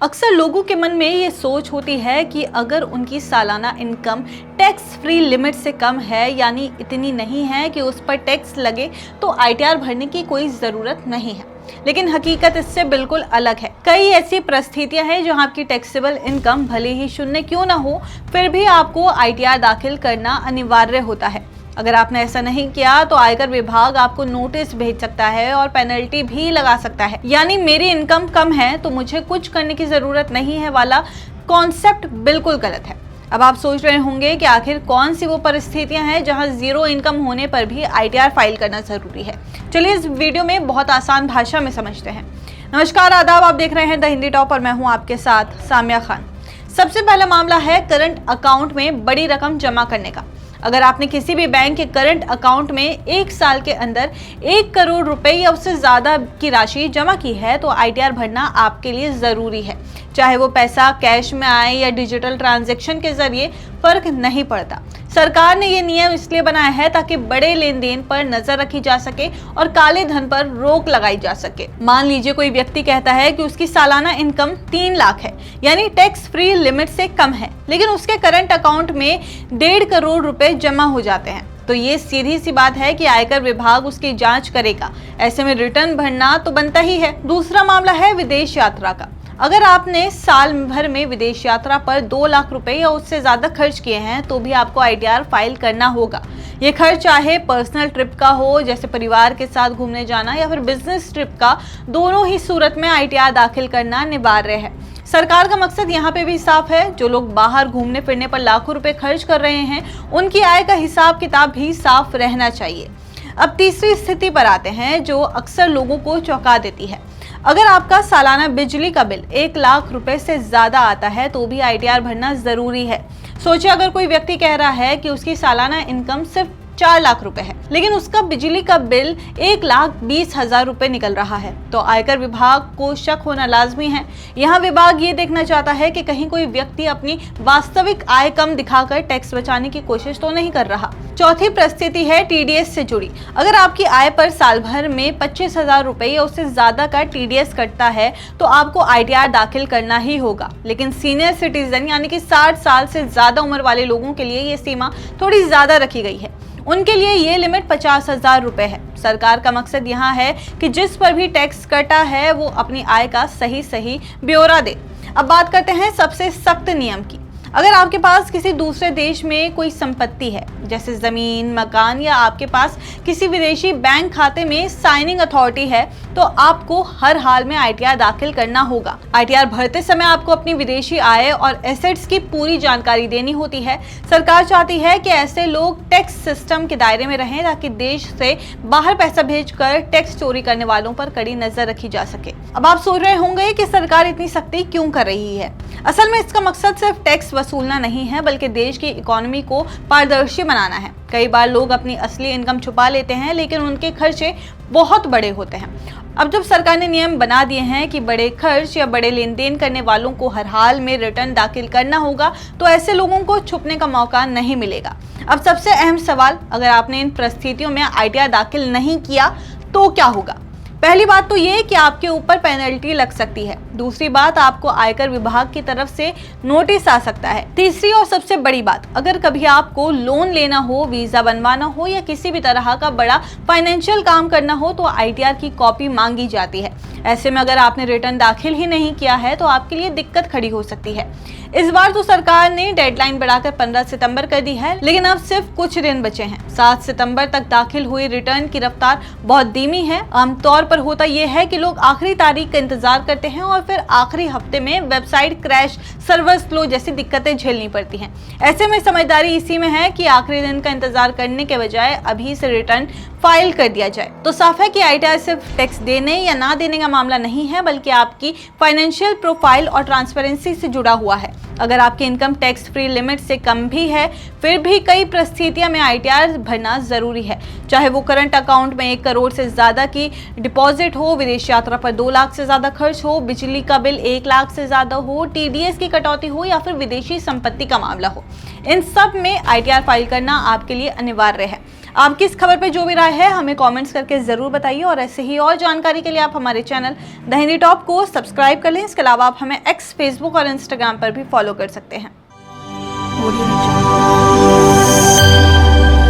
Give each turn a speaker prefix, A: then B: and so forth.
A: अक्सर लोगों के मन में ये सोच होती है कि अगर उनकी सालाना इनकम टैक्स फ्री लिमिट से कम है, यानी इतनी नहीं है कि उस पर टैक्स लगे, तो आईटीआर भरने की कोई ज़रूरत नहीं है। लेकिन हकीकत इससे बिल्कुल अलग है। कई ऐसी परिस्थितियां हैं जहां आपकी टैक्सेबल इनकम भले ही शून्य क्यों ना हो, फिर भी आपको आईटीआर दाखिल करना अनिवार्य होता है। अगर आपने ऐसा नहीं किया तो आयकर विभाग आपको नोटिस भेज सकता है और पेनल्टी भी लगा सकता है। यानी मेरी इनकम कम है तो मुझे कुछ करने की जरूरत नहीं है वाला कॉन्सेप्ट बिल्कुल गलत है। अब आप सोच रहे होंगे कि आखिर कौन सी वो परिस्थितियां हैं जहां जीरो इनकम होने पर भी आईटीआर फाइल करना जरूरी है। चलिए इस वीडियो में बहुत आसान भाषा में समझते हैं। नमस्कार, आदाब, आप देख रहे हैं द हिंदी टॉप और मैं हूं आपके साथ सामिया खान। सबसे पहला मामला है करंट अकाउंट में बड़ी रकम जमा करने का। अगर आपने किसी भी बैंक के करंट अकाउंट में एक साल के अंदर 1 करोड़ रुपए या उससे ज्यादा की राशि जमा की है तो आईटीआर भरना आपके लिए जरूरी है। चाहे वो पैसा कैश में आए या डिजिटल ट्रांजैक्शन के जरिए, फर्क नहीं पड़ता। सरकार ने ये नियम इसलिए बनाया है ताकि बड़े लेन देन पर नजर रखी जा सके और काले धन पर रोक लगाई जा सके। मान लीजिए कोई व्यक्ति कहता है कि उसकी सालाना इनकम 3 लाख है, यानी टैक्स फ्री लिमिट से कम है, लेकिन उसके करंट अकाउंट में 1.5 करोड़ रुपए जमा हो जाते हैं, तो ये सीधी सी बात है कि आयकर विभाग उसकी जांच करेगा। ऐसे में रिटर्न भरना तो बनता ही है। दूसरा मामला है विदेश यात्रा का। अगर आपने साल भर में विदेश यात्रा पर 2 लाख रुपए या उससे ज्यादा खर्च किए हैं तो भी आपको आईटीआर फाइल करना होगा। ये खर्च चाहे पर्सनल ट्रिप का हो, जैसे परिवार के साथ घूमने जाना, या फिर बिजनेस ट्रिप का, दोनों ही सूरत में आईटीआर दाखिल करना अनिवार्य है। सरकार का मकसद यहाँ पे भी साफ है। जो लोग बाहर घूमने फिरने पर लाखों रुपए खर्च कर रहे हैं, उनकी आय का हिसाब किताब भी साफ रहना चाहिए। अब तीसरी स्थिति पर आते हैं जो अक्सर लोगों को चौंका देती है। अगर आपका सालाना बिजली का बिल 1 लाख रुपए से ज्यादा आता है तो भी आईटीआर भरना जरूरी है। सोचिए, अगर कोई व्यक्ति कह रहा है कि उसकी सालाना इनकम सिर्फ 4 लाख रुपए है, लेकिन उसका बिजली का बिल 1,20,000 रुपए निकल रहा है, तो आयकर विभाग को शक होना लाजमी है। यहाँ विभाग ये देखना चाहता है कि कहीं कोई व्यक्ति अपनी वास्तविक आय कम दिखाकर टैक्स बचाने की कोशिश तो नहीं कर रहा। चौथी परिस्थिति है टीडीएस से जुड़ी। अगर आपकी आय पर साल भर में 25,000 रुपए या उससे ज्यादा का टीडीएस कटता है तो आपको आईटीआर दाखिल करना ही होगा। लेकिन सीनियर सिटीजन यानी कि 60 साल से ज्यादा उम्र वाले लोगों के लिए ये सीमा थोड़ी ज्यादा रखी गई है। उनके लिए ये लिमिट 50,000 रुपए है। सरकार का मकसद यहाँ है कि जिस पर भी टैक्स कटा है वो अपनी आय का सही ब्यौरा दे। अब बात करते हैं सबसे सख्त नियम की। अगर आपके पास किसी दूसरे देश में कोई संपत्ति है, जैसे जमीन, मकान, या आपके पास किसी विदेशी बैंक खाते में साइनिंग अथॉरिटी है, तो आपको हर हाल में आईटीआर दाखिल करना होगा। आईटीआर भरते समय आपको अपनी विदेशी आय और एसेट्स की पूरी जानकारी देनी होती है। सरकार चाहती है कि ऐसे लोग टैक्स सिस्टम के दायरे में रहें ताकि देश से बाहर पैसा भेजकर टैक्स चोरी करने वालों पर कड़ी नजर रखी जा सके। अब आप सोच रहे होंगे कि सरकार इतनी सख्ती क्यों कर रही है। असल में इसका मकसद सिर्फ टैक्स वसूलना नहीं है, बल्कि देश की इकोनॉमी को पारदर्शी बनाना है। कई बार लोग अपनी असली इनकम छुपा लेते हैं, लेकिन उनके खर्चे बहुत बड़े होते हैं। अब जब सरकार ने नियम बना दिए हैं कि बड़े खर्च या बड़े लेन देन करने वालों को हर हाल में रिटर्न दाखिल करना होगा, तो ऐसे लोगों को छुपने का मौका नहीं मिलेगा। अब सबसे अहम सवाल, अगर आपने इन परिस्थितियों में आईटीआर दाखिल नहीं किया तो क्या होगा? पहली बात तो ये कि आपके ऊपर पेनल्टी लग सकती है। दूसरी बात, आपको आयकर विभाग की तरफ से नोटिस आ सकता है। तीसरी और सबसे बड़ी बात, अगर कभी आपको लोन लेना हो, वीजा बनवाना हो या किसी भी तरह का बड़ा फाइनेंशियल काम करना हो तो आईटीआर की कॉपी मांगी जाती है। ऐसे में अगर आपने रिटर्न दाखिल ही नहीं किया है तो आपके लिए दिक्कत खड़ी हो सकती है। इस बार तो सरकार ने डेडलाइन बढ़ाकर 15 सितंबर कर दी है, लेकिन अब सिर्फ कुछ दिन बचे हैं। 7 सितंबर तक दाखिल हुई रिटर्न की रफ्तार बहुत धीमी है। आमतौर पर होता यह है कि लोग आखिरी तारीख का इंतजार करते हैं और फिर आखिरी हफ्ते में वेबसाइट क्रैश, सर्वर स्लो जैसी दिक्कतें झेलनी पड़ती हैं। ऐसे में समझदारी इसी में है कि आखिरी दिन का इंतजार करने के बजाय अभी से रिटर्न फाइल कर दिया जाए। तो साफ है कि आईटीआर सिर्फ टैक्स देने या ना देने का मामला नहीं है, बल्कि आपकी फाइनेंशियल प्रोफाइल और ट्रांसपेरेंसी से जुड़ा हुआ है। अगर आपकी इनकम टैक्स फ्री लिमिट से कम भी है, फिर भी कई परिस्थितियों में आईटीआर भरना जरूरी है। चाहे वो करंट अकाउंट में 1 करोड़ से ज्यादा की डिपॉजिट हो, विदेश यात्रा पर 2 लाख से ज्यादा खर्च हो, बिजली का बिल 1 लाख से ज्यादा हो, टीडीएस की कटौती हो या फिर विदेशी संपत्ति का मामला हो। इन सब में आईटीआर फाइल करना आपके लिए अनिवार्य है। आपकी इस खबर पर जो भी राय है हमें कमेंट्स करके ज़रूर बताइए और ऐसे ही और जानकारी के लिए आप हमारे चैनल द हिंदी टॉप को सब्सक्राइब कर लें। इसके अलावा आप हमें एक्स, फेसबुक और इंस्टाग्राम पर भी फॉलो कर सकते हैं।